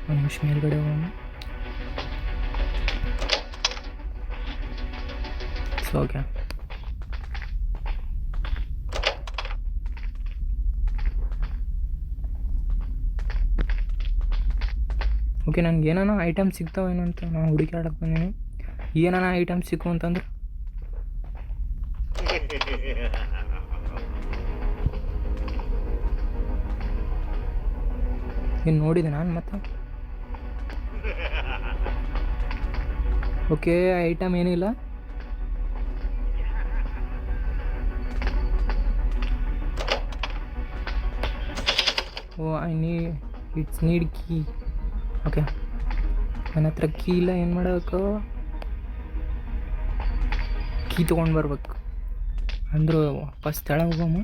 ಒಂದು ನಿಮಿಷ ಮೇಲ್ಗಡೆ ಹೋಗೋಣ. ಸೊ ಓಕೆ, ಓಕೆ ನನಗೆ ಏನಾನ ಐಟಮ್ ಸಿಗ್ತಾವೇನೋ ಅಂತ ನಾನು ಹುಡುಕಾಡಕ್ಕೆ ಬಂದೀನಿ. ಏನಾನ ಐಟಮ್ ಸಿಕ್ಕು ಅಂತಂದ್ರೆ ಇನ್ನು ನೋಡಿದೆ ನಾನು ಮತ್ತೆ. ಓಕೆ ಐಟಮ್ ಏನಿಲ್ಲ. Oh it's need key. Okay ನನ್ನ ಹತ್ರ ಕೀ ಇಲ್ಲ, ಏನು ಮಾಡಬೇಕು? ಕೀ ತೊಗೊಂಡು ಬರ್ಬೇಕು. ಅಂದರೂ ಫಸ್ಟ್ ತೆಳಗೆ ಹೋಗಮ್ಮ.